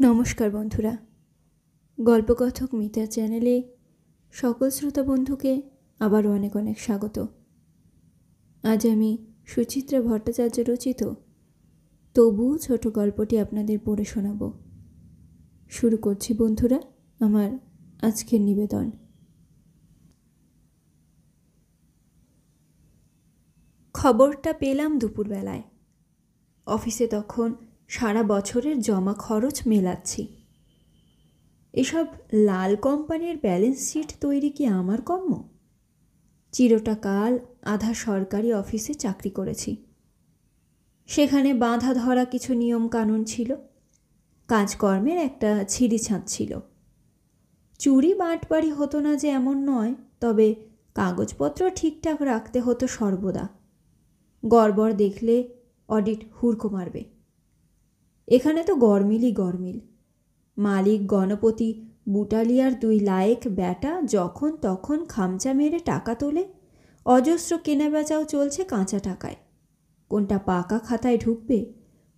নমস্কার বন্ধুরা, গল্পকথক মিতা চ্যানেলে সকল শ্রোতা বন্ধুকে আবারও অনেক অনেক স্বাগত। আজ আমি সুচিত্রা ভট্টাচার্য রচিত তবু ছোট গল্পটি আপনাদের পড়ে শোনাব। শুরু করছি বন্ধুরা আমার আজকের নিবেদন। খবরটা পেলাম দুপুরবেলায়। অফিসে তখন সারা বছরের জমা খরচ মেলাচ্ছি। এসব লাল কোম্পানির ব্যালেন্স শিট তৈরি কি আমার কর্ম? চিরটা কাল আধা সরকারি অফিসে চাকরি করেছি। সেখানে বাঁধা ধরা কিছু নিয়ম কানুন ছিল, কাজকর্মের একটা ছিঁড়িছাঁদ ছিল। চুরি বাঁটবাড়ি হতো না যে এমন নয়, তবে কাগজপত্র ঠিকঠাক রাখতে হতো সর্বদা। গড়বড় দেখলে অডিট হুড়কো মারবে। এখানে তো গরমিলই গরমিল। মালিক গণপতি বুটালিয়ার দুই লায়েক ব্যাটা যখন তখন খামচা মেরে টাকা তোলে। অজস্র কেনাবেচাও চলছে কাঁচা টাকায়। কোনটা পাকা খাতায় ঢুকবে,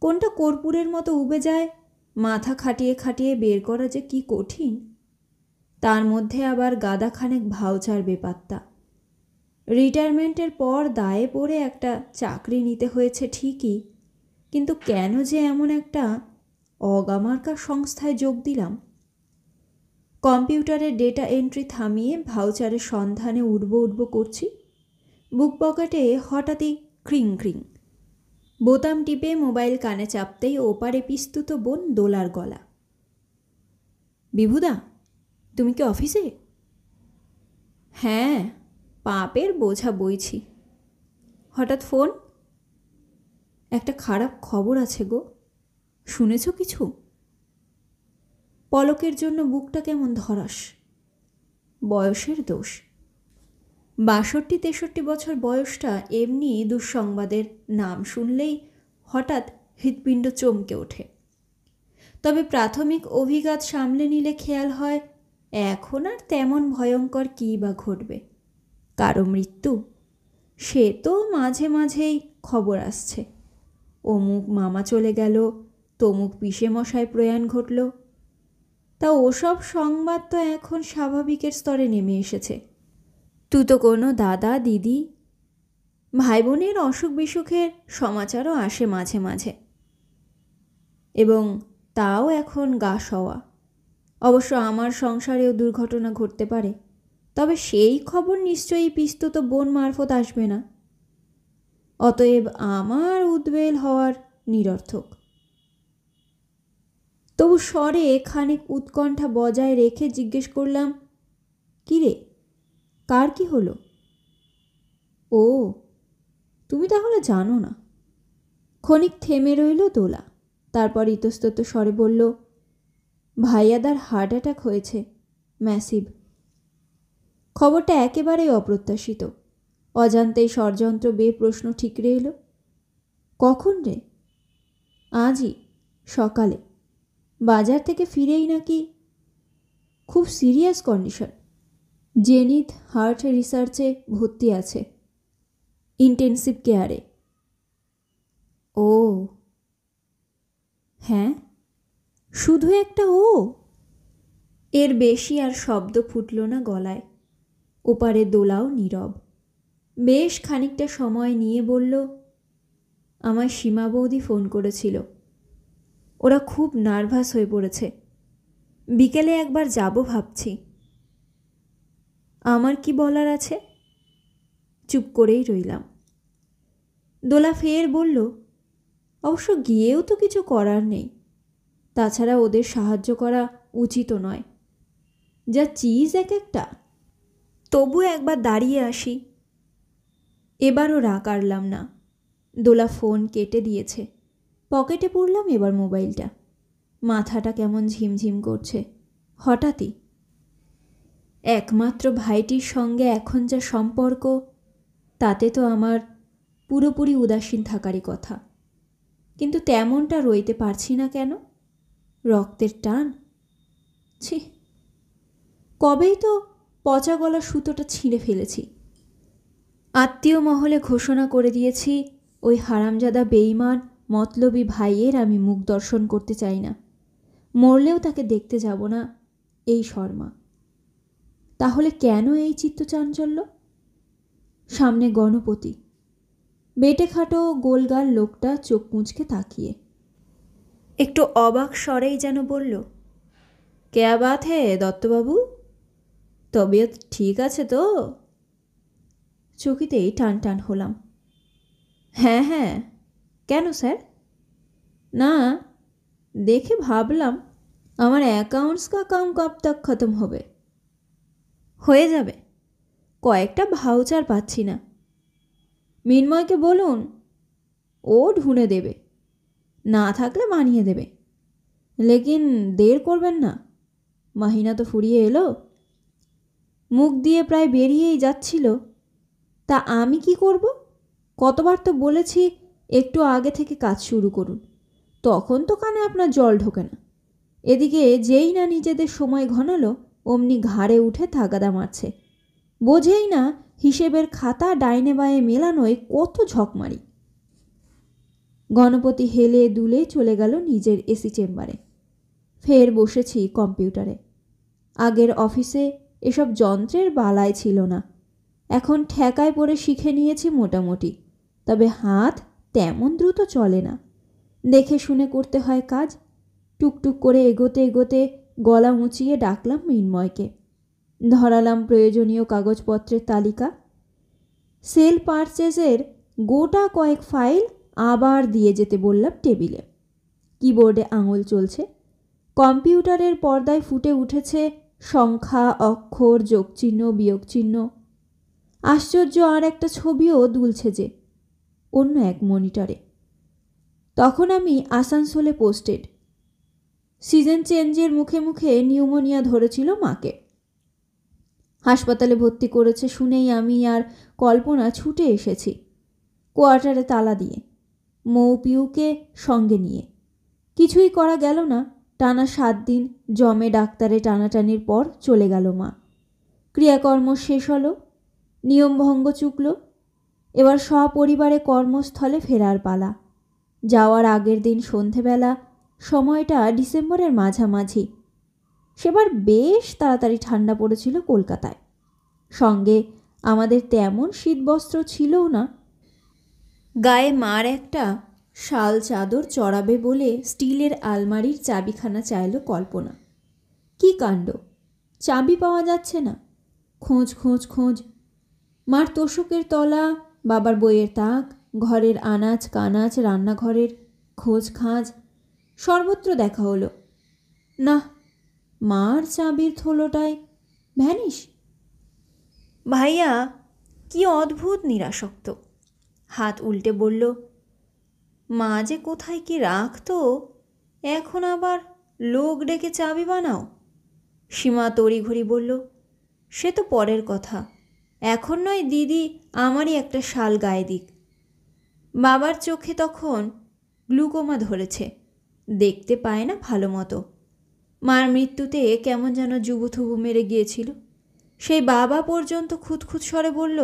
কোনটা কর্পূরের মতো উবে যায়, মাথা খাটিয়ে খাটিয়ে বের করা যে কি কঠিন। তার মধ্যে আবার গাদাখানেক ভাউচার বেপাত্তা। রিটায়ারমেন্টের পর দায়ে পড়ে একটা চাকরি নিতে হয়েছে ঠিকই, কিন্তু কেন যে এমন একটা অগামার্কা সংস্থায় যোগ দিলাম? কম্পিউটারের ডেটা এন্ট্রি থামিয়ে ভাউচারের সন্ধানে উঠব করছি। বুক পকেটে হঠাৎই ক্রিং ক্রিং। বোতাম টিপে মোবাইল কানে চাপতেই ওপারে পিস্তুত বোন দোলার গলা। বিভুদা, তুমি কি অফিসে? হ্যাঁ, পাপের বোঝা বইছি। হঠাৎ ফোন? একটা খারাপ খবর আছে গো, শুনেছ কিছু? পলকের জন্য বুকটা কেমন ধরাস। বয়সের দোষ। 62-63 বছর বয়সটা এমনি দুঃসংবাদের নাম শুনলেই হঠাৎ হৃৎপিণ্ড চমকে ওঠে। তবে প্রাথমিক অভিঘাত সামলে নিলে খেয়াল হয় এখন আর তেমন ভয়ঙ্কর কী বা ঘটবে। কারো মৃত্যু, সে তো মাঝে মাঝেই খবর আসছে। অমুক মামা চলে গেল, তমুক পিসে মশায় প্রয়াণ ঘটল। তা ওসব সংবাদ তো এখন স্বাভাবিকের স্তরে নেমে এসেছে। তুই তো কোনো দাদা দিদি ভাই বোনের অসুখ বিসুখের সমাচারও আসে মাঝে মাঝে, এবং তাও এখন গা সওয়া। অবশ্য আমার সংসারেও দুর্ঘটনা ঘটতে পারে, তবে সেই খবর নিশ্চয়ই পিস্তুত বোন মারফত আসবে না। অতএব আমার উদ্বেল হওয়ার নিরর্থক। তবু স্বরে খানিক উৎকণ্ঠা বজায় রেখে জিজ্ঞেস করলাম, কী রে, কার কি হলো? ও, তুমি তাহলে জানো না। ক্ষণিক থেমে রইল দোলা, তারপর ইতস্তত স্বরে বলল, ভাইয়াদার হার্ট অ্যাটাক হয়েছে, ম্যাসিভ। খবরটা একেবারেই অপ্রত্যাশিত। অজান্তেই ষড়যন্ত্র বেয়ে প্রশ্ন ঠিকরে এলো। কখন রে? আজই সকালে, বাজার থেকে ফিরেই নাকি। খুব সিরিয়াস কন্ডিশন। জেনিথ হার্ট রিসার্চে ভর্তি আছে, ইন্টেন্সিভ কেয়ারে। ও হ্যাঁ, শুধু একটা ও? এর বেশি আর শব্দ ফুটল না গলায়। ওপারে দোলাও নীরব। বেশ খানিকটা সময় নিয়ে বলল, আমার সীমা বৌদি ফোন করেছিল। ওরা খুব নার্ভাস হয়ে পড়েছে। বিকেলে একবার যাব ভাবছি। আমার কি বলার আছে? চুপ করেই রইলাম। দোলা ফের বলল, অবশ্য গিয়েও তো কিছু করার নেই। তাছাড়া ওদের সাহায্য করা উচিত নয়, যা চিজ এক একটা। তবু একবার দাঁড়িয়ে আসি। এবারও রাগ আড়লাম না। দোলা ফোন কেটে দিয়েছে। পকেটে পুরলাম এবার মোবাইলটা। মাথাটা কেমন ঝিমঝিম করছে। হঠাৎই একমাত্র ভাইটির সঙ্গে এখন যা সম্পর্ক, তাতে তো আমার পুরোপুরি উদাসীন থাকারই কথা। কিন্তু তেমনটা রইতে পারছি না কেন? রক্তের টান? ছি, কবেই তো পচা গলা সুতোটা ছিঁড়ে ফেলেছি। আত্মীয় মহলে ঘোষণা করে দিয়েছি, ওই হারামজাদা বেঈমান মতলবী ভাইয়ের আমি মুখ দর্শন করতে চাই না। মরলেও তাকে দেখতে যাব না এই শর্মা। তাহলে কেন এই চিত্তচাঞ্চল্য? সামনে গণপতি, বেটে খাটো গোলগাল লোকটা চোখ মুচকে তাকিয়ে একটু অবাক স্বরেই যেন বলল, কেয়া বাত হে দত্তবাবু, তবিয়ত ঠিক আছে তো? চকিতেই টান টান হলাম। হ্যাঁ হ্যাঁ, কেন স্যার? না, দেখে ভাবলাম আমার অ্যাকাউন্টস কা কাম কব তক খতম হবে। হয়ে যাবে, কয়েকটা ভাউচার পাচ্ছি না। মিনময়কে বলুন, ও ঢুঁড়ে দেবে, না থাকলে বানিয়ে দেবে। লেকিন দের করবেন না, মাহিনা তো ফুরিয়ে এলো। মুখ দিয়ে প্রায় বেরিয়েই যাচ্ছিল। তা আমি কি করব? কতবার তো বলেছি একটু আগে থেকে কাজ শুরু করুন, তখন তো কানে আপনার জল ঢোকে না। এদিকে যেই না নিজেদের সময় ঘনালো অমনি ঘাড়ে উঠে তাগাদা মারছে। বোঝেই না হিসেবের খাতা ডাইনে বায়ে মেলানোয় কত ঝকমারি। গণপতি হেলে দুলে চলে গেল নিজের এসি চেম্বারে। ফের বসেছি কম্পিউটারে। আগের অফিসে এসব যন্ত্রের বালাই ছিল না, এখন ঠেকায় পড়ে শিখে নিয়েছি মোটামুটি। তবে হাত তেমন দ্রুত চলে না, দেখে শুনে করতে হয় কাজ। টুকটুক করে এগোতে এগোতে গলা উঁচিয়ে ডাকলাম মৃন্ময়কে। ধরালাম প্রয়োজনীয় কাগজপত্রের তালিকা। সেল পারচেজের গোটা কয়েক ফাইল আবার দিয়ে যেতে বললাম টেবিলে। কিবোর্ডে আঙুল চলছে। কম্পিউটারের পর্দায় ফুটে উঠেছে সংখ্যা, অক্ষর, যোগচিহ্ন, বিয়োগচিহ্ন। আশ্চর্য আর একটা ছবিও দুলছে যে অন্য এক মনিটরে। তখন আমি আসানসোলে পোস্টেড। সিজন চেঞ্জের মুখে মুখে নিউমোনিয়া ধরেছিল মাকে। হাসপাতালে ভর্তি করেছে শুনেই আমি আর কল্পনা ছুটে এসেছি, কোয়ার্টারে তালা দিয়ে, মৌ পিউকে সঙ্গে নিয়ে। কিছুই করা গেল না। টানা 7 দিন জমে ডাক্তারে টানাটানির পর চলে গেল মা। ক্রিয়াকর্ম শেষ হলো, নিয়মভঙ্গ চুকল। এবার সপরিবারে কর্মস্থলে ফেরার পালা। যাওয়ার আগের দিন সন্ধেবেলা, সময়টা ডিসেম্বরের মাঝামাঝি। সেবার বেশ তাড়াতাড়ি ঠান্ডা পড়েছিল কলকাতায়। সঙ্গে আমাদের তেমন শীতবস্ত্র ছিলও না। গায়ে মার একটা শাল চাদর চড়াবে বলে স্টিলের আলমারির চাবিখানা চাইল কল্পনা। কি কাণ্ড, চাবি পাওয়া যাচ্ছে না। খোঁজ খোঁজ খোঁজ। মার তোষকের তলা, বাবার বইয়ের তাক, ঘরের আনাজ কানাজ, রান্নাঘরের খোঁজ খাঁজ, সর্বত্র দেখা হলো না। মার চাবির থলোটায় ভ্যানিশ। ভাইয়া কি অদ্ভুত নিরাসক্ত। হাত উল্টে বলল, মা যে কোথায় কি রাখতো, এখন আবার লোক ডেকে চাবি বানাও। সীমা তড়িঘড়ি বলল, সে তো পরের কথা, এখন নয় দিদি আমারই একটা শাল গায়ে দিক। বাবার চোখে তখন গ্লুকোমা ধরেছে, দেখতে পায় না ভালো মতো। মার মৃত্যুতে কেমন যেন যুবথুবু মেরে গিয়েছিল। সেই বাবা পর্যন্ত খুঁতখুত স্বরে বলল,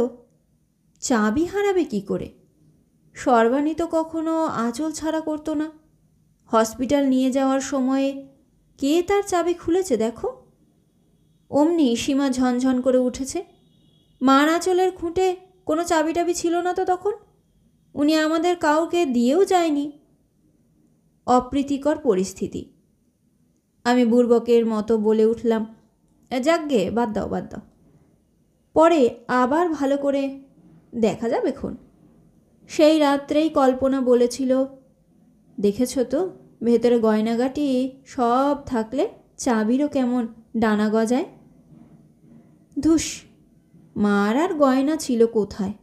চাবি হারাবে কি করে? সর্বাণী তো কখনো আঁচল ছাড়া করতো না। হসপিটাল নিয়ে যাওয়ার সময়ে কে তার চাবি খুলেছে দেখো। অমনি সীমা ঝনঝন করে উঠেছে। মার আঁচলের খুঁটে কোনো চাবি টাবি ছিল না তো তখন, উনি আমাদের কাউকে দিয়েও যায়নি। অপ্রীতিকর পরিস্থিতি। আমি বুড়বকের মতো বলে উঠলাম, যাকগে, বাদ দাও বাদ দাও, পরে আবার ভালো করে দেখা যাবে খন। সেই রাত্রেই কল্পনা বলেছিল, দেখেছ তো ভেতরে গয়নাগাটি সব থাকলে চাবিরও কেমন ডানা গজায়। ধুস, মার আর গয়না ছিল কোথায়?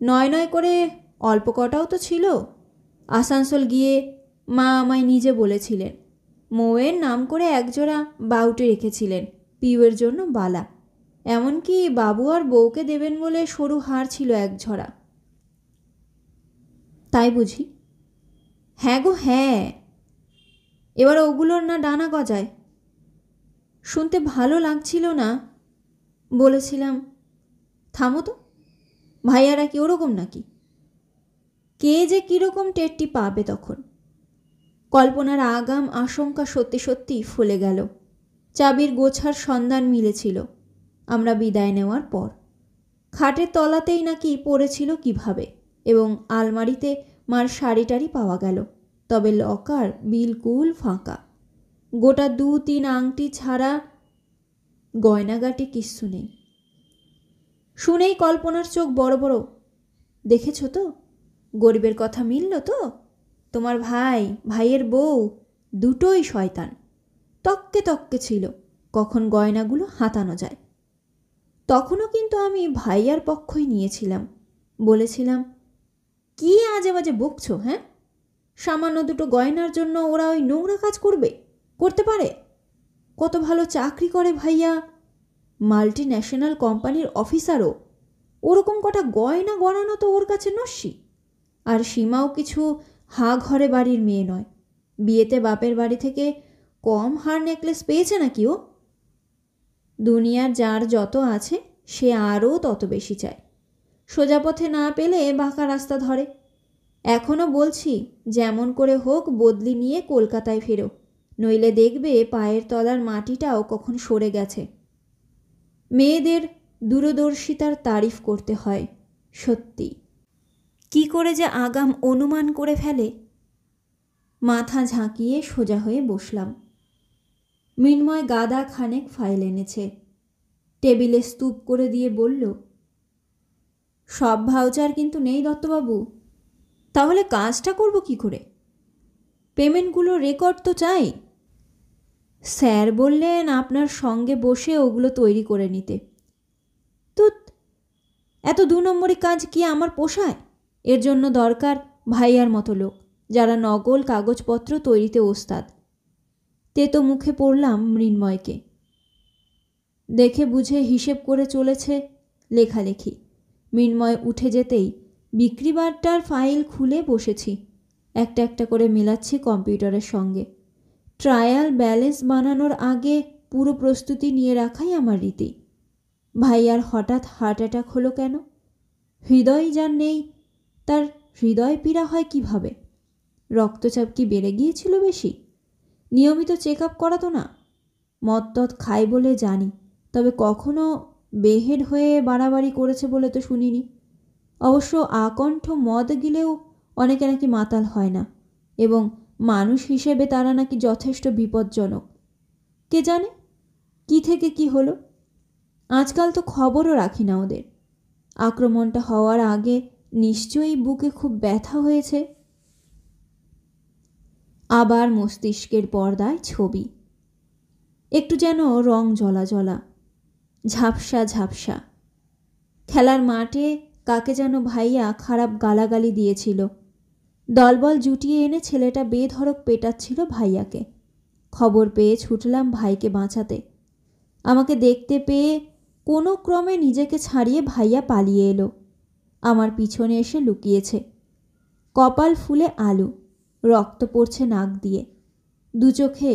নয় নয় করে অল্প কটাও তো ছিল। আসানসোল গিয়ে মা আমায় নিজে বলেছিলেন, মৌয়ের নাম করে একজোড়া বাউটে রেখেছিলেন পিউয়ের জন্য বালা। এমনকি বাবু আর বউকে দেবেন বলে সরু হার ছিল এক ঝরা। তাই বুঝি? হ্যাঁ গো হ্যাঁ, এবার ওগুলোর না ডানা গজায়। শুনতে ভালো লাগছিল না, বলেছিলাম, থামো তো, ভাইয়ারা কি ওরকম নাকি? কে যে কীরকম টেরটি পাবে তখন। কল্পনার আগাম আশঙ্কা সত্যি সত্যি ফলে গেল। চাবির গোছার সন্ধান মিলেছিল আমরা বিদায় নেওয়ার পর। খাটের তলাতেই নাকি পড়েছিল কিভাবে, এবং আলমারিতে মার শাড়িটারি পাওয়া গেল। তবে লকার বিলকুল ফাঁকা। গোটা 2-3 আংটি ছাড়া গয়নাগাটি কিচ্ছু নেই। শুনেই কল্পনার চোখ বড় বড়। দেখেছ তো, গরিবের কথা মিলল তো? তোমার ভাইয়ের বউ দুটোই শয়তান। তককে তককে ছিল কখন গয়নাগুলো হাতানো যায়। তখনও কিন্তু আমি ভাইয়ার পক্ষই নিয়েছিলাম। বলেছিলাম, কি আজে বাজে বকছো? হ্যাঁ, সামান্য দুটো গয়নার জন্য ওরা ওই নোংরা কাজ করতে পারে? কত ভালো চাকরি করে ভাইয়া, মাল্টি ন্যাশনাল কোম্পানির অফিসারও। ওরকম কটা গয়না গড়ানো তো ওর কাছে নস্যি। আর সীমাও কিছু হা ঘরে বাড়ির মেয়ে নয়। বিয়েতে বাপের বাড়ি থেকে কম হার নেকলেস পেয়েছে নাকি ও? দুনিয়ার যার যত আছে সে আরও তত বেশি চায়। সোজা পথে না পেলে বাঁকা রাস্তা ধরে। এখনও বলছি, যেমন করে হোক বদলি নিয়ে কলকাতায় ফেরো, নইলে দেখবে পায়ের তলার মাটিটাও কখন সরে গেছে। মেয়েদের দূরদর্শিতার তারিফ করতে হয় সত্যি। কি করে যে আগাম অনুমান করে ফেলে। মাথা ঝাঁকিয়ে সোজা হয়ে বসলাম। মৃন্ময় গাদা খানেক ফাইল এনেছে, টেবিলে স্তূপ করে দিয়ে বলল, সব ভাউচার কিন্তু নেই দত্তবাবু। তাহলে কাজটা করব কি করে? পেমেন্টগুলো রেকর্ড তো চাই। স্যার বললেন আপনার সঙ্গে বসে ওগুলো তৈরি করে নিতে। তুত, এত 2 নম্বরি কাজ কি আমার পোষায়? এর জন্য দরকার ভাইয়ার মতো লোক, যারা নকল কাগজপত্র তৈরিতে ওস্তাদ। তেতো মুখে পড়লাম মৃন্ময়কে। দেখে বুঝে হিসেব করে চলেছে লেখালেখি। মৃন্ময় উঠে যেতেই বিক্রিবারটার ফাইল খুলে বসেছি। একটা একটা করে মেলাচ্ছি কম্পিউটারের সঙ্গে। ট্রায়াল ব্যালেন্স বানানোর আগে পুরো প্রস্তুতি নিয়ে রাখাই আমার রীতি। ভাইয়ার হঠাৎ হার্ট অ্যাটাক হলো কেন? হৃদয় যার নেই তার হৃদয় পীড়া হয় কিভাবে? রক্তচাপ কি বেড়ে গিয়েছিল বেশি? নিয়মিত চেক আপ করাতো না? মদ টদ খাই বলে জানি, তবে কখনো বেহেড হয়ে বাড়াবাড়ি করেছে বলে তো শুনিনি। অবশ্য আকণ্ঠ মদ গিলেও অনেকে নাকি মাতাল হয় না, এবং মানুষ হিসেবে তারা নাকি যথেষ্ট বিপজ্জনক। কে জানে কি থেকে কি হলো। আজকাল তো খবরও রাখি না ওদের। আক্রমণটা হওয়ার আগে নিশ্চয়ই বুকে খুব ব্যথা হয়েছে। আবার মস্তিষ্কের পর্দায় ছবি, একটু যেন রং জ্বলা জ্বলা, ঝাপসা ঝাপসা। খেলার মাঠে কাকে যেন ভাইয়া খারাপ গালাগালি দিয়েছিল। দলবল জুটিয়ে এনে ছেলেটা বেধড়ক পেটাচ্ছিল ভাইয়াকে। খবর পেয়ে ছুটলাম ভাইকে বাঁচাতে। আমাকে দেখতে পেয়ে কোনো ক্রমে নিজেকে ছাড়িয়ে ভাইয়া পালিয়ে এলো। আমার পিছনে এসে লুকিয়েছে। কপাল ফুলে আলু, রক্ত পড়ছে নাক দিয়ে। দু চোখে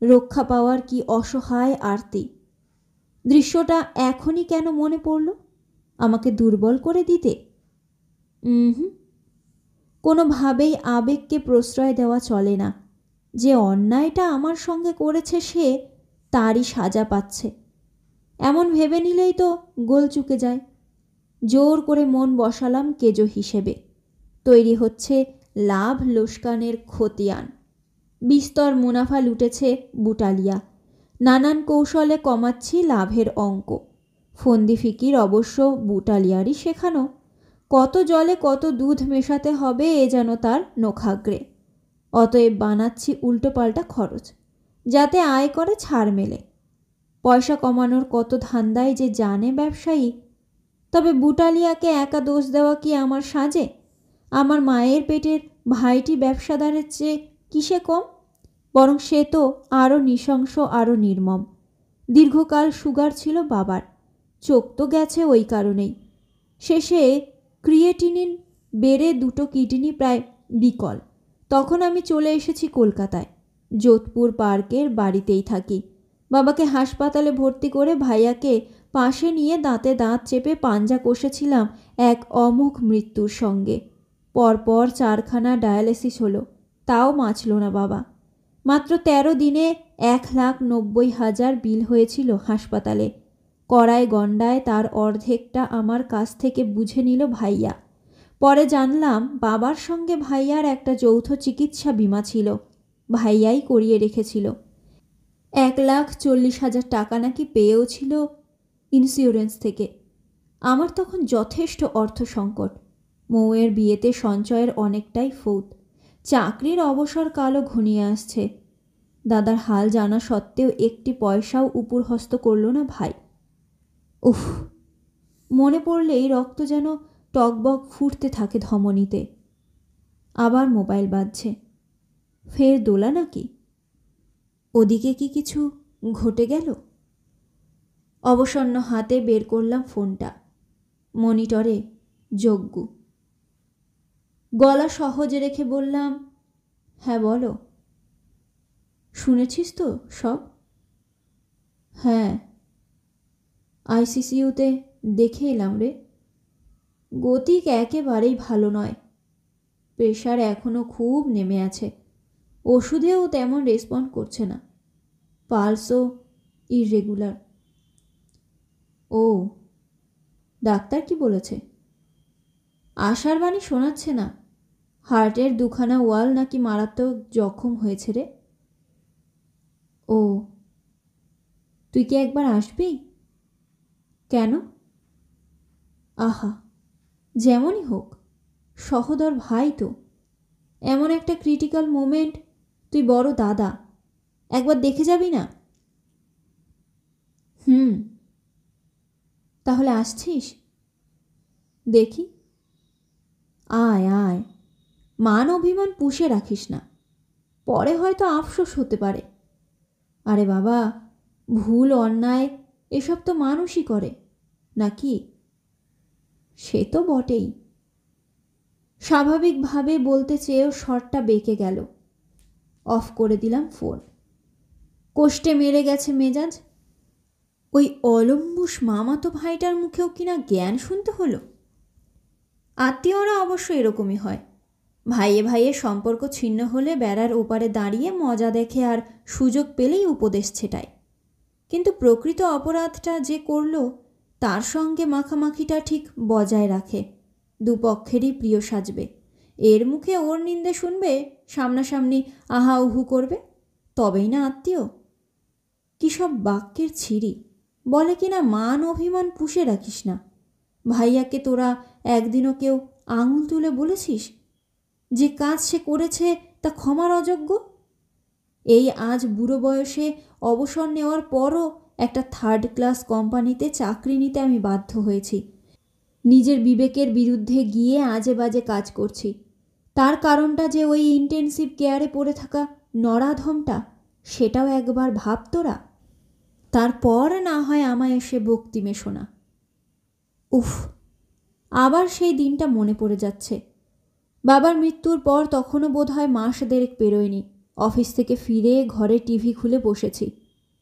রক্ষা পাওয়ার কি অসহায় আরতি। দৃশ্যটা এখনই কেন মনে পড়ল? আমাকে দুর্বল করে দিতে? কোনোভাবেই আবেগকে প্রশ্রয় দেওয়া চলে না। যে অন্যায়টা আমার সঙ্গে করেছে সে তারই সাজা পাচ্ছে, এমন ভেবে নিলেই তো গোল চুকে যায়। জোর করে মন বসালাম কেজো হিসেবে। তৈরি হচ্ছে লাভ লোসকানের খতিয়ান। বিস্তর মুনাফা লুটেছে বুটালিয়া। নানান কৌশলে কমাচ্ছি লাভের অঙ্ক। ফন্দি ফিকির অবশ্য বুটালিয়ারই শেখানো। কত জলে কত দুধ মেশাতে হবে এ যেন তার নখাগ্রে। অতএব বানাচ্ছি উল্টোপাল্টা খরচ, যাতে আয় করে ছাড় মেলে। পয়সা কমানোর কত ধান্দায় যে জানে ব্যবসায়ী। তবে বুটালিয়াকে একা দোষ দেওয়া কি আমার সাজে? আমার মায়ের পেটের ভাইটি ব্যবসাদারের চেয়ে কিসে কম? বরং সে তো আরও নৃশংস, আরও নির্মম। দীর্ঘকাল সুগার ছিল বাবার, চোখ তো গেছে ওই কারণেই। শেষে ক্রিয়েটিনিন বেড়ে 2 কিডনি প্রায় বিকল। তখন আমি চলে এসেছি কলকাতায়। যোধপুর পার্কের বাড়িতেই থাকি। বাবাকে হাসপাতালে ভর্তি করে ভাইয়াকে পাশে নিয়ে দাঁতে দাঁত চেপে পাঞ্জা কষেছিলাম এক অমুখ মৃত্যুর সঙ্গে। পরপর 4খানা ডায়ালিসিস হলো। তাও বাঁচল না বাবা। মাত্র 13 দিনে 1,90,000 বিল হয়েছিল হাসপাতালে। কড়ায় গণ্ডায় তার অর্ধেকটা আমার কাছ থেকে বুঝে নিল ভাইয়া। পরে জানলাম বাবার সঙ্গে ভাইয়ার একটা যৌথ চিকিৎসা বিমা ছিল, ভাইয়াই করিয়ে রেখেছিল। 1,40,000 টাকা নাকি পেয়েও ছিল ইন্স্যুরেন্স থেকে। আমার তখন যথেষ্ট অর্থ সংকট। মৌয়ের বিয়েতে সঞ্চয়ের অনেকটাই ফৌত। চাকরির অবসরকালও ঘনিয়ে আসছে। দাদার হাল জানা সত্ত্বেও একটি পয়সাও উপরহস্ত করল না ভাই। উফ, মনে পড়লেই রক্ত যেন টকবক ফুটতে থাকে ধমনীতে। আবার মোবাইল বাজছে। ফের দোলা নাকি? ওদিকে কি কিছু ঘটে গেল? অবসন্ন হাতে বের করলাম ফোনটা। মনিটরে যজ্ঞ। গলা সহজে রেখে বললাম, হ্যাঁ বলো। শুনেছিস তো সব? হ্যাঁ, আইসিসিউতে দেখে এলাম রে। গতিক একেবারেই ভালো নয়। প্রেশার এখনও খুব নেমে আছে। ওষুধেও তেমন রেসপন্ড করছে না। পালসও ইররেগুলার। ও, ডাক্তার কি বলেছে? আশার বাণী শোনাচ্ছে না। হার্টের 2খানা ওয়াল নাকি মারাত্মক জখম হয়েছে রে। ও, তুই কি একবার আসবি? কেন? আহা, যেমনই হোক, সহোদর ভাই তো। এমন একটা ক্রিটিক্যাল মোমেন্ট, তুই বড় দাদা, একবার দেখে যাবি না? তাহলে আসছিস? দেখি। আয় আয়, মান অভিমান পুষে রাখিস না, পরে হয়তো আফসোস হতে পারে। আরে বাবা, ভুল অন্যায় এসব তো মানুষই করে, নাকি? সে তো বটেই। স্বাভাবিকভাবে বলতে চেয়েও স্বরটা বেঁকে গেল। অফ করে দিলাম ফোন। কোষ্ঠে মেরে গেছে মেজাজ। ওই অলম্বুস মামাতো ভাইটার মুখেও কিনা জ্ঞান শুনতে হলো। আত্মীয়রা অবশ্য এরকমই হয়। ভাইয়ে ভাইয়ে সম্পর্ক ছিন্ন হলে বেড়ার ওপারে দাঁড়িয়ে মজা দেখে আর সুযোগ পেলেই উপদেশ ছেটায়। কিন্তু প্রকৃত অপরাধটা যে করল, তার সঙ্গে মাখামাখিটা ঠিক বজায় রাখে। দুপক্ষেরই প্রিয় সাজবে। এর মুখে ওর নিন্দে শুনবে, সামনাসামনি আহা উহু করবে, তবেই না আত্মীয়। কী সব বাক্যের ছিরি! বলে কিনা মান অভিমান পুষে রাখিস না। ভাইয়াকে তোরা একদিনও কেউ আঙুল তুলে বলেছিস যে কাজ সে করেছে তা ক্ষমার অযোগ্য? এই আজ বুড়ো বয়সে অবসর নেওয়ার পরও একটা 3rd ক্লাস কোম্পানিতে চাকরি নিতে আমি বাধ্য হয়েছি। নিজের বিবেকের বিরুদ্ধে গিয়ে আজে বাজে কাজ করছি। তার কারণটা যে ওই ইন্টেনসিভ কেয়ারে পড়ে থাকা নরাধমটা, সেটাও একবার ভাব তোরা। তারপর না হয় আমায় এসে বক্তিমে শোনা। উফ, আবার সেই দিনটা মনে পড়ে যাচ্ছে। বাবার মৃত্যুর পর তখনও বোধহয় মাস দেড়েক পেরোয়নি। অফিস থেকে ফিরে ঘরে টিভি খুলে বসেছি।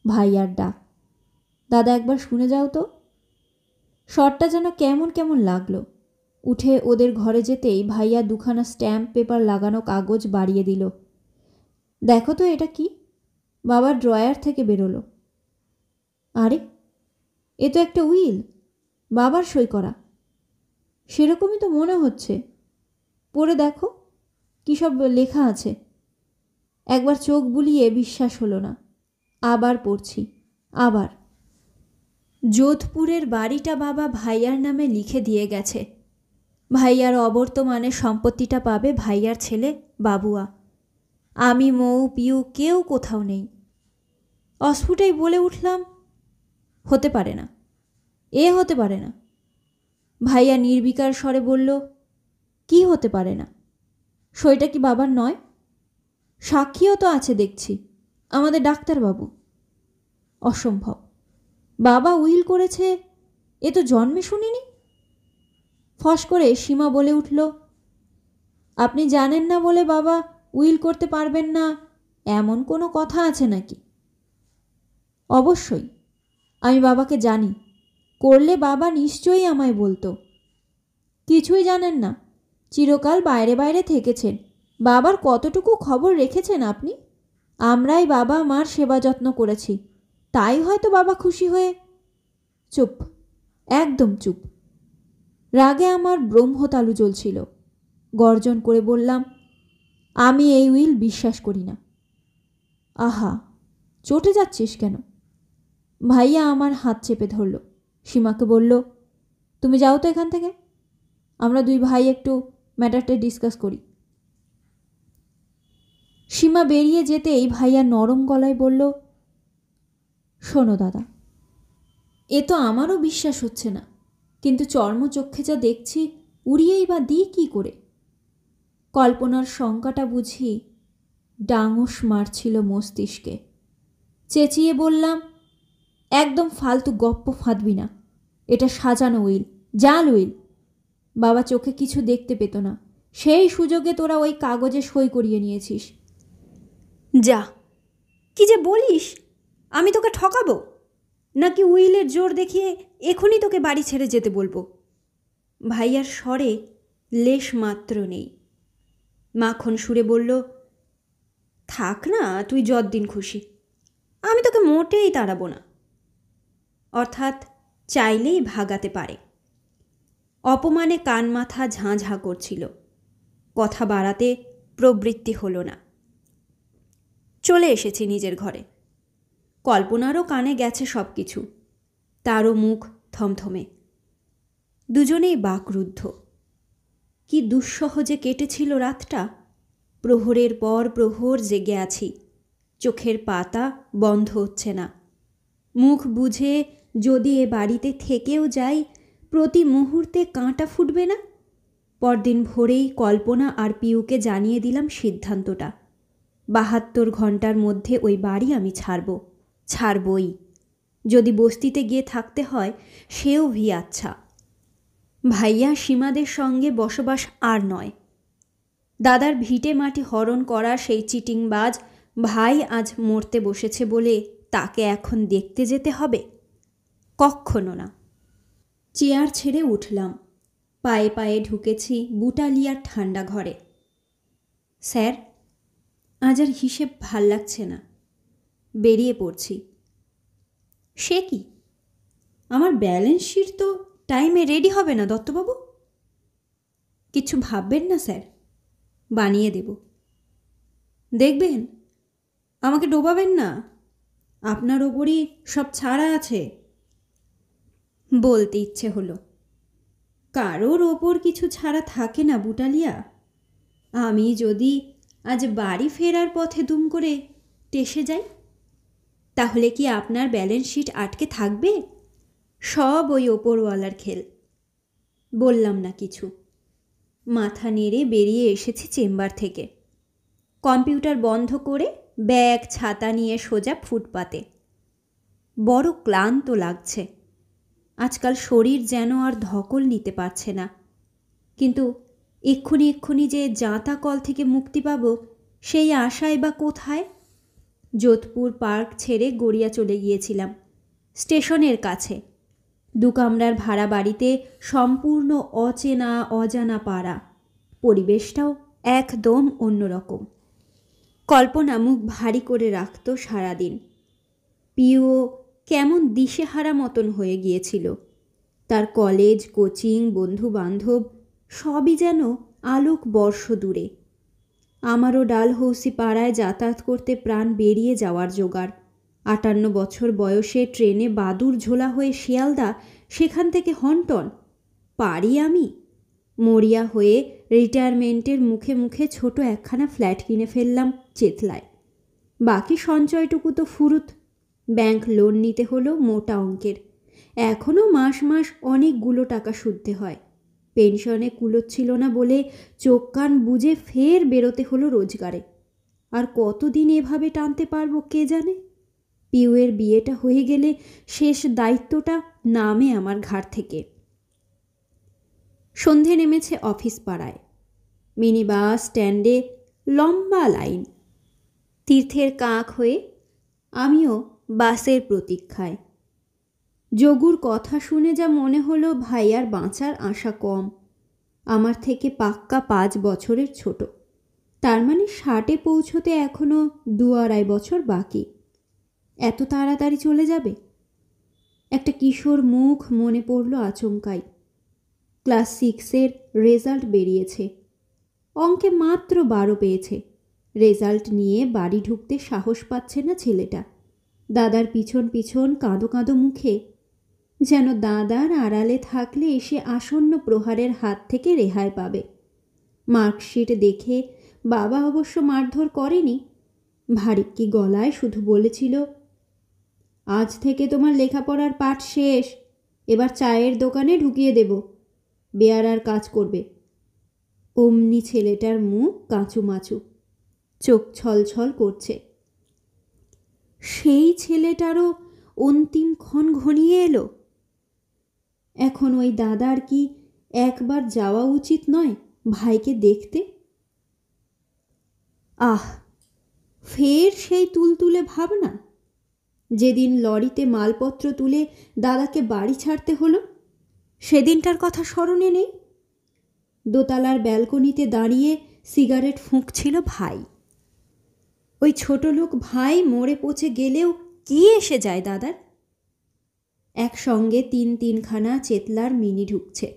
ভাইয়ার ডাক। দাদা, একবার শুনে যাও তো। শটটা যেন কেমন কেমন লাগলো। উঠে ওদের ঘরে যেতেই ভাইয়া 2খানা স্ট্যাম্প পেপার লাগানো কাগজ বাড়িয়ে দিল। দেখো তো এটা কি? বাবার ড্রয়ার থেকে বেরোলো। আরে, এ তো একটা উইল, বাবার সই করা। সেরকমই তো মনে হচ্ছে। পড়ে দেখো কী সব লেখা আছে। একবার চোখ বুলিয়ে বিশ্বাস হলো না। আবার পড়ছি। আবার যোধপুরের বাড়িটা বাবা ভাইয়ার নামে লিখে দিয়ে গেছে। ভাইয়ার অবর্তমানে সম্পত্তিটা পাবে ভাইয়ার ছেলে বাবুয়া। আমি, মৌ, পিউ কেউ কোথাও নেই। অস্ফুটেই বলে উঠলাম, হতে পারে না, এ হতে পারে না। ভাইয়া নির্বিকার স্বরে বলল, কি হতে পারে না? সইটা কি বাবার নয়? সাক্ষীও তো আছে দেখছি, আমাদের ডাক্তারবাবু। অসম্ভব, বাবা উইল করেছে এ তো জন্মে শুনিনি। ফস করে সীমা বলে উঠল, আপনি জানেন না বলে বাবা উইল করতে পারবেন না এমন কোনো কথা আছে নাকি? অবশ্যই আমি বাবাকে জানি, করলে বাবা নিশ্চয়ই আমায় বলতো। কিছুই জানেন না, চিরকাল বাইরে বাইরে থেকেছেন, বাবার কতটুকু খবর রেখেছেন আপনি? আমরাই বাবা মার সেবা যত্ন করেছি, তাই হয়তো বাবা খুশি হয়ে। চুপ, একদম চুপ। রাগে আমার ব্রহ্মতালু জ্বলছিল। গর্জন করে বললাম, আমি এই উইল বিশ্বাস করি না। আহা, চটে যাচ্ছিস কেন? ভাইয়া আমার হাত চেপে ধরল। সীমাকে বলল, তুমি যাও তো এখান থেকে, আমরা দুই ভাই একটু ম্যাটারটা ডিসকাস করি। সীমা বেরিয়ে যেতেই ভাইয়া নরম গলায় বলল, শোনো দাদা, এ তো আমারও বিশ্বাস হচ্ছে না, কিন্তু চর্মচক্ষে যা দেখছি উড়িয়েই বা দিই কী করে? কল্পনার শঙ্কাটা বুঝি ডাঙস মারছিল মস্তিষ্কে। চেঁচিয়ে বললাম, একদম ফালতু গপ্প ফাঁদবি না, এটা সাজানো উইল, জাল উইল। বাবা চোখে কিছু দেখতে পেত না, সেই সুযোগে তোরা ওই কাগজে সই করিয়ে নিয়েছিস। যা, কি যে বলিস! আমি তোকে ঠকাবো নাকি উইলের জোর দেখিয়ে এখনই তোকে বাড়ি ছেড়ে যেতে বলবো? ভাইয়ার স্বরে লেশ মাত্র নেই। মাখন সুরে বলল, থাক না, তুই যতদিন খুশি, আমি তোকে মোটেই তাড়াবো না। অর্থাৎ চাইলেই ভাগাতে পারে। অপমানে কান মাথা ঝাঁ ঝাঁ করছিল, কথা বাড়াতে প্রবৃত্তি হলো না। চলে এসেছি নিজের ঘরে। কল্পনারও কানে গেছে সব কিছু, তারও মুখ থমথমে। দুজনেই বাকরুদ্ধ। কি দুঃসহজে কেটেছিল রাতটা। প্রহরের পর প্রহর জেগে আছি, চোখের পাতা বন্ধ হচ্ছে না। মুখ বুঝে যদি এ বাড়িতে থেকেও যাই, প্রতি মুহূর্তে কাঁটা ফুটবে না? পরদিন ভোরেই কল্পনা আর পিউকে জানিয়ে দিলাম সিদ্ধান্তটা। ৭২ ঘন্টার মধ্যে ওই বাড়ি আমি ছাড়বই। যদি বস্তিতে গিয়ে থাকতে হয় সেও আচ্ছা। ভাইয়া সীমাদের সঙ্গে বসবাস আর নয়। দাদার ভিটে মাটি হরণ করা সেই চিটিংবাজ ভাই আজ মরতে বসেছে বলে তাকে এখন দেখতে যেতে হবে? কক্ষনো না। চেয়ার ছেড়ে উঠলাম, পায়ে পায়ে ঢুকেছি বুটালিয়ার ঠান্ডা ঘরে। স্যার, আজ আর হিসেব ভাল লাগছে না, বেরিয়ে পড়ছি। সে কি, আমার ব্যালেন্স শিট তো টাইমে রেডি হবে না দত্তবাবু? কিছু ভাববেন না স্যার, বানিয়ে দেব। দেখবেন, আমাকে ডোবাবেন না, আপনার ওপরই সব ছাড়া আছে। বলতে ইচ্ছে হলো, কারোর ওপর কিছু ছাড়া থাকে না বুটালিয়া। আমি যদি আজ বাড়ি ফেরার পথে দুম করে টেসে যাই, তাহলে কি আপনার ব্যালেন্স শিট আটকে থাকবে? সব ওই ওপরওয়ালার খেল। বললাম না কিছু। মাথা নেড়ে বেরিয়ে এসেছি চেম্বার থেকে। কম্পিউটার বন্ধ করে ব্যাগ ছাতা নিয়ে সোজা ফুটপাতে। বড় ক্লান্ত লাগছে। আজকাল শরীর যেন আর ধকল নিতে পারছে না। কিন্তু এক্ষুনি যে জাঁতা কল থেকে মুক্তি পাব, সেই আশাই বা কোথায়? যোধপুর পার্ক ছেড়ে গড়িয়া চলে গিয়েছিলাম, স্টেশনের কাছে। 2 কামরার ভাড়া বাড়িতে সম্পূর্ণ অচেনা অজানা পাড়া। পরিবেশটাও একদম অন্যরকম। কল্পনা মুখ ভারী করে রাখত সারাদিন। পিও কেমন দিশেহারা মতন হয়ে গিয়েছিল। তার কলেজ, কোচিং, বন্ধু বান্ধব সবই যেন আলোক বর্ষ দূরে। আমারও ডালহৌসি পাড়ায় যাতায়াত করতে প্রাণ বেরিয়ে যাওয়ার জোগাড়। 58 বছর বয়সে ট্রেনে বাদুর ঝোলা হয়ে শিয়ালদা, সেখান থেকে হন্টন। পারি আমি? মরিয়া হয়ে রিটায়ারমেন্টের মুখে মুখে ছোট একখানা ফ্ল্যাট কিনে ফেললাম চেতলায়। বাকি সঞ্চয়টুকু তো ফুরুত। ব্যাংক লোন নিতে হলো মোটা অঙ্কের। এখনও মাস মাস অনেকগুলো টাকা সুদ্ধে হয়। পেনশনে কুলোচ্ছিল না বলে চোখ কান বুজে ফের বেরোতে হলো রোজগারে। আর কতদিন এভাবে টানতে পারবো কে জানে। পিউয়ের বিয়েটা হয়ে গেলে শেষ দায়িত্বটা নামে আমার ঘাড় থেকে। সন্ধে নেমেছে অফিস পাড়ায়। মিনি বাস স্ট্যান্ডে লম্বা লাইন। তীর্থের কাক হয়ে আমিও বাসের প্রতীক্ষায়। যোগুর কথা শুনে যা মনে হলো ভাইয়ার বাঁচার আশা কম। আমার থেকে পাক্কা 5 বছরের ছোট। তার মানে 60-এ পৌঁছতে এখনো 2-2.5 বছর বাকি। এত তাড়াতাড়ি চলে যাবে? একটা কিশোর মুখ মনে পড়ল আচমকাই। ক্লাস 6-এর রেজাল্ট বেরিয়েছে। অঙ্কে মাত্র 12 পেয়েছে। রেজাল্ট নিয়ে বাড়ি ঢুকতে সাহস পাচ্ছে না ছেলেটা। দাদার পিছন পিছন কাঁদো কাঁদো মুখে, যেন দাদার আড়ালে থাকলে এসে আসন্ন প্রহারের হাত থেকে রেহাই পাবে। মার্কশিট দেখে বাবা অবশ্য মারধর করেনি, ভারিক্কি গলায় শুধু বলেছিল, আজ থেকে তোমার লেখাপড়ার পাঠ শেষ, এবার চায়ের দোকানে ঢুকিয়ে দেব, বেয়ারার কাজ করবে। অমনি ছেলেটার মুখ কাঁচুমাচু, চোখ ছলছল করছে। সেই ছেলেটারও অন্তিম ক্ষণ ঘনিয়ে এলো। এখন ওই দাদার কি একবার যাওয়া উচিত নয় ভাইকে দেখতে? আহ, ফের সেই তুলতুলে ভাবনা। যেদিন লরিতে মালপত্র তুলে দাদাকে বাড়ি ছাড়তে হলো, সেদিনটার কথা স্মরণে নেই? দোতলার ব্যালকনিতে দাঁড়িয়ে সিগারেট ফুঁকছিল ভাই। ওই ছোট লোক ভাই মরে পচে গেলেও কি এসে যায় দাদার? একসঙ্গে 3-3খানা চেতলার মিনি ঢুকছে।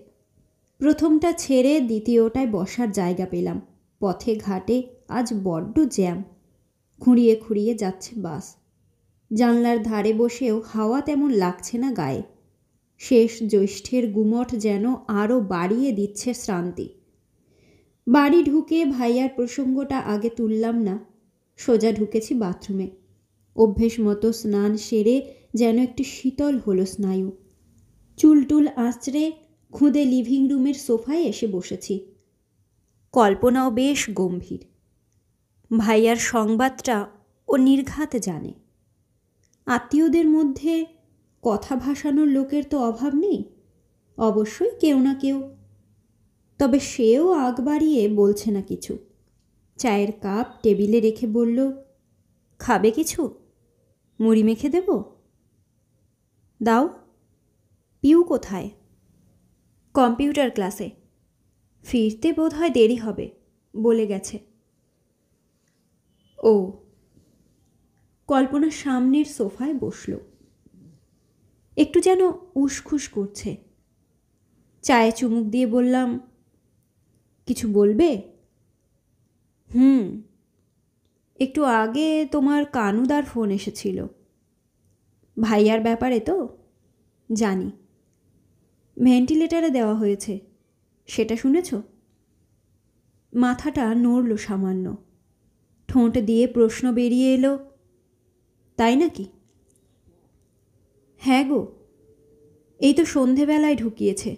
প্রথমটা ছেড়ে দ্বিতীয়টায় বসার জায়গা পেলাম। পথে ঘাটে আজ বড্ড জ্যাম। খুঁড়িয়ে খুঁড়িয়ে যাচ্ছে বাস। জানলার ধারে বসেও হাওয়া তেমন লাগছে না গায়ে। শেষ জ্যৈষ্ঠের গুমট যেন আরও বাড়িয়ে দিচ্ছে শ্রান্তি। বাড়ি ঢুকে ভাইয়ার প্রসঙ্গটা আগে তুললাম না, সোজা ঢুকেছি বাথরুমে। অভ্যেস মতো স্নান সেরে যেন একটু শীতল হলো স্নায়ু। চুলটুল আঁচড়ে খুদে লিভিং রুমের সোফায় এসে বসেছি। কল্পনাও বেশ গম্ভীর। ভাইয়ার সংবাদটা ও নির্ঘাত জানে। আত্মীয়দের মধ্যে কথা ভাসানোর লোকের তো অভাব নেই, অবশ্যই কেউ না কেউ। তবে সেও আগ বাড়িয়ে বলছে না কিছু। চায়ের কাপ টেবিলে রেখে বলল, খাবে কিছু? মুড়ি মেখে দেব? দাও। পিউ কোথায়? কম্পিউটার ক্লাসে। ফিরতে বোধহয় দেরি হবে, বলে গেছে। ও। কল্পনা সামনের সোফায় বসল। একটু যেন উসখুস করছে। চায়ে চুমুক দিয়ে বললাম, কিছু বলবে? একটু আগে তোমার কানুদার ফোন এসেছিল। ভাইয়ার ব্যাপারে তো? জানি। ভেন্টিলেটারে দেওয়া হয়েছে, সেটা শুনেছ? মাথাটা নড়ল সামান্য। ঠোঁট দিয়ে প্রশ্ন বেরিয়ে এলো, তাই নাকি? হ্যাঁ গো, এই তো সন্ধেবেলায় ঢুকিয়েছে।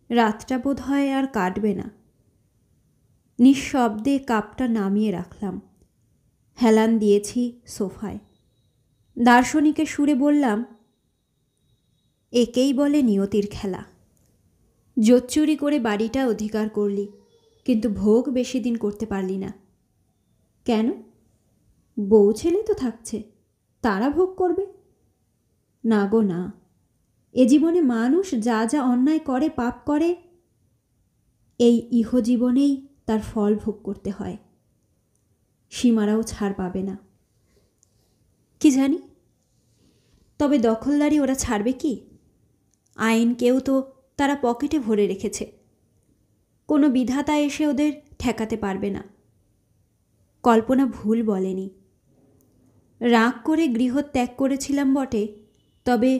রাতটা বোধ হয় আর কাটবে না। নিঃশব্দে কাপটা নামিয়ে রাখলাম। হেলান দিয়েছি সোফায়। দার্শনিকের সুরে বললাম, একেই বলে নিয়তির খেলা। জোচ্চুরি করে বাড়িটা অধিকার করলি, কিন্তু ভোগ বেশি দিন করতে পারলি না। কেন? বউ ছেলে তো থাকছে, তারা ভোগ করবে। না গো না, এ জীবনে মানুষ যা যা অন্যায় করে, পাপ করে, এই ইহজীবনেই তার ফল ভোগ করতে হয়। সীমারাও ছাড় পাবে না। কি জানি, তবে দখলদারি ওরা ছাড়বে কি? আইনকেও তো তারা পকেটে ভরে রেখেছে। কোনো বিধাতা এসে ওদের ঠেকাতে পারবে না। কল্পনা ভুল বলেনি। রাগ করে গৃহত্যাগ করেছিলাম বটে, তবে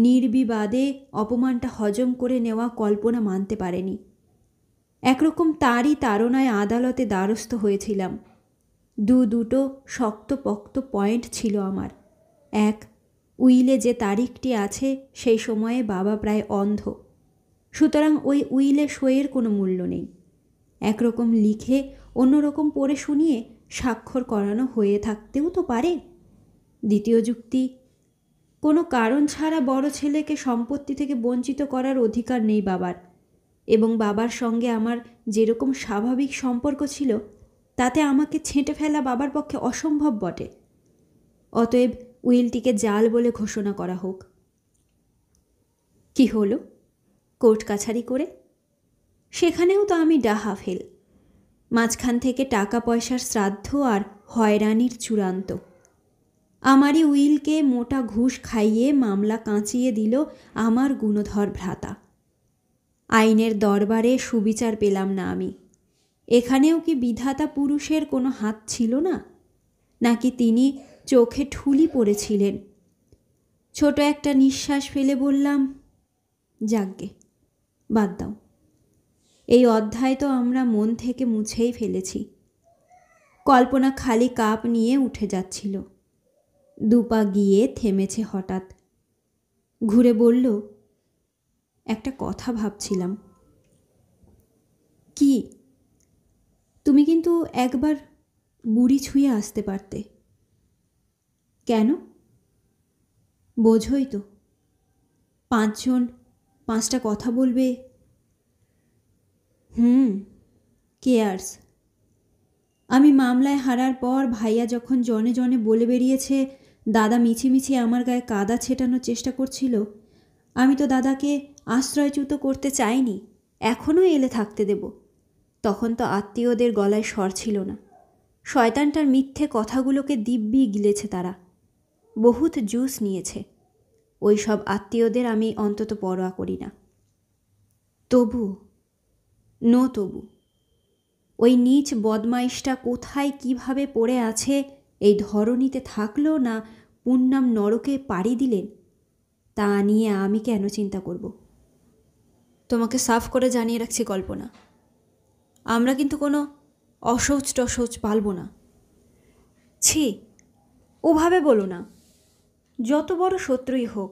নির্বিবাদে অপমানটা হজম করে নেওয়া কল্পনা মানতে পারেনি। একরকম তারই তাড়নায় আদালতে দ্বারস্থ হয়েছিলাম। দুটো শক্তপোক্ত পয়েন্ট ছিল আমার। এক, উইলে যে তারিখটি আছে সেই সময়ে বাবা প্রায় অন্ধ, সুতরাং ওই উইলে সইয়ের কোনো মূল্য নেই। একরকম লিখে অন্যরকম পড়ে শুনিয়ে স্বাক্ষর করানো হয়ে থাকতেও তো পারে। দ্বিতীয় যুক্তি, কোনো কারণ ছাড়া বড় ছেলেকে সম্পত্তি থেকে বঞ্চিত করার অধিকার নেই বাবার, এবং বাবার সঙ্গে আমার যেরকম স্বাভাবিক সম্পর্ক ছিল তাতে আমাকে ছেঁটে ফেলা বাবার পক্ষে অসম্ভব বটে। অতএব উইলটিকে জাল বলে ঘোষণা করা হোক। কি হলো? কোর্ট কাছারি করে? সেখানেও তো আমি ডাহা ফেল। মাঝখান থেকে টাকা পয়সার শ্রাদ্ধ আর হয়রানির চূড়ান্ত। আমারই উইলকে মোটা ঘুষ খাইয়ে মামলা কাঁচিয়ে দিল আমার গুণধর ভ্রাতা। আইনের দরবারে সুবিচার পেলাম না আমি। এখানেও কি বিধাতা পুরুষের কোনো হাত ছিল না, নাকি তিনি চোখে ঠুলি পড়েছিলেন? ছোট একটা নিঃশ্বাস ফেলে বললাম, যাকগে, বাদ দাও। এই অধ্যায় তো আমরা মন থেকে মুছেই ফেলেছি। কল্পনা খালি কাপ নিয়ে উঠে যাচ্ছিল। দুপা গিয়ে থেমেছে হঠাৎ। ঘুরে বলল, একটা কথা ভাবছিলাম। কি? তুমি কিন্তু একবার বুড়ি ছুঁয়ে আসতে পারতে। কেন? বোঝই তো, 5 জন 5টা কথা বলবে। কেয়ার্স। আমি মামলায় হারার পর ভাইয়া যখন জনে জনে বলে বেরিয়েছে দাদা মিছিমিছি আমার গায়ে কাদা ছেটানোর চেষ্টা করছিল, আমি তো দাদাকে আশ্রয়চ্যুত করতে চাইনি, এখনও এলে থাকতে দেব। তখন তো আত্মীয়দের গলায় স্বর ছিল না। শয়তানটার মিথ্যে কথাগুলোকে দিব্যি গিলেছে তারা। বহুত জুস নিয়েছে। ওই সব আত্মীয়দের আমি অন্তত পরোয়া করি না। তবু ওই নীচ বদমাইশটা কোথায় কিভাবে পড়ে আছে এই ধরণীতে থাকলো না পুণ্যাম নরকে পাড়ি দিলেন, তা নিয়ে আমি কেন চিন্তা করব? তোমাকে সাফ করে জানিয়ে রাখছি কল্পনা, আমরা কিন্তু কোনো অশৌচ টশৌচ পালব না। ছি, ওভাবে বলো না। যত বড় শত্রুই হোক,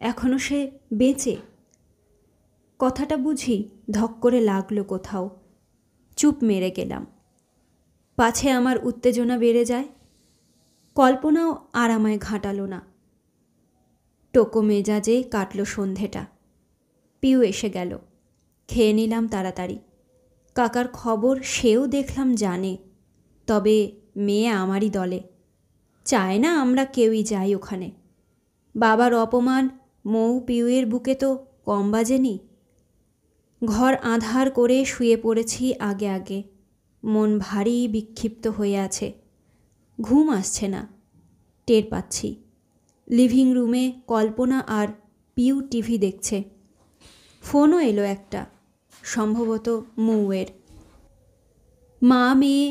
এখনও সে বেঁচে। কথাটা বুঝি ধক করে লাগলো কোথাও। চুপ মেরে গেলাম, পাছে আমার উত্তেজনা বেড়ে যায়। কল্পনাও আর আমায় ঘাঁটালো না। টোকো মেজাজে কাটল সন্ধেটা। পিউ এসে গেল। খেয়ে নিলাম তাড়াতাড়ি। কাকার খবর সেও দেখলাম জানে, তবে মেয়ে আমারই দলে। চায় না আমরা কেউই যাই ওখানে। বাবার অপমান মৌ পিউয়ের বুকে তো কম বাজেনি। ঘর আঁধার করে শুয়ে পড়েছি আগে আগে। মন ভারী বিক্ষিপ্ত হয়ে আছে। ঘুম আসছে না, টের পাচ্ছি। লিভিং রুমে কল্পনা আর পিউ টিভি দেখছে। ফোনও এলো একটা, সম্ভবত মৌয়ের। মা মেয়ে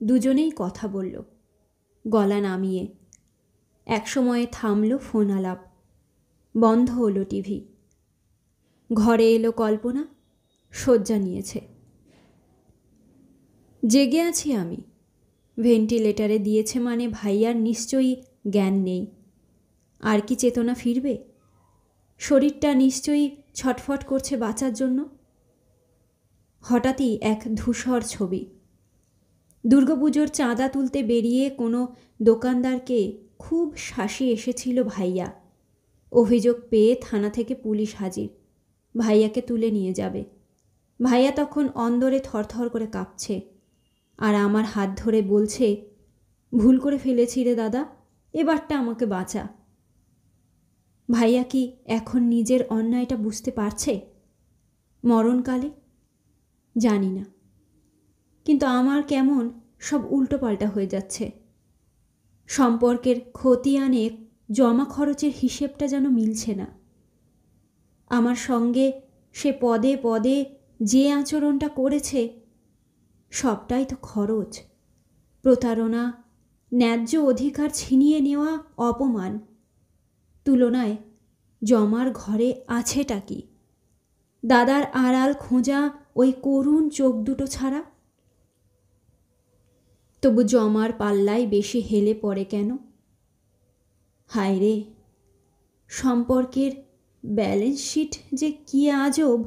দুজনেই কথা বলল, গলা নামিয়ে। একসময়ে থামল ফোন আলাপ, বন্ধ হলো টিভি। ঘরে এলো কল্পনা, শয্যা নিয়েছে। জেগে আছি আমি। ভেন্টিলেটারে দিয়েছে মানে ভাইয়ার নিশ্চয়ই জ্ঞান নেই। আর কি চেতনা ফিরবে? শরীরটা নিশ্চয়ই ছটফট করছে বাঁচার জন্য। হঠাৎই এক ধূসর ছবি। দুর্গাপুজোর চাঁদা তুলতে বেরিয়ে কোনো দোকানদারকে খুব শাসিয়ে এসেছিল ভাইয়া। অভিযোগ পেয়ে থানা থেকে পুলিশ হাজির। ভাইয়াকে তুলে নিয়ে যাবে। ভাইয়া তখন অন্দরে থরথর করে কাঁপছে, আর আমার হাত ধরে বলছে, ভুল করে ফেলেছি রে দাদা, এবারটা আমাকে বাঁচা। ভাইয়া কি এখন নিজের অন্যায়টা বুঝতে পারছে? মরণকালে জানি না, কিন্তু আমার কেমন সব উল্টোপাল্টা হয়ে যাচ্ছে। সম্পর্কের খতিয়ানে জমা খরচের হিসেবটা যেন মিলছে না। আমার সঙ্গে সে পদে পদে যে আচরণটা করেছে, সবটাই তো খরচ, প্রতারণা, ন্যায্য অধিকার ছিনিয়ে নেওয়া, অপমান। তুলনায় জমার ঘরে আছেটা কি? দাদার আড়াল খোঁজা ওই করুণ চোখ দুটো ছাড়া। তবু জমার পাল্লায় বেশি হেলে পড়ে কেন? হায় রে, সম্পর্কের ব্যালেন্স শিট যে কি আজব!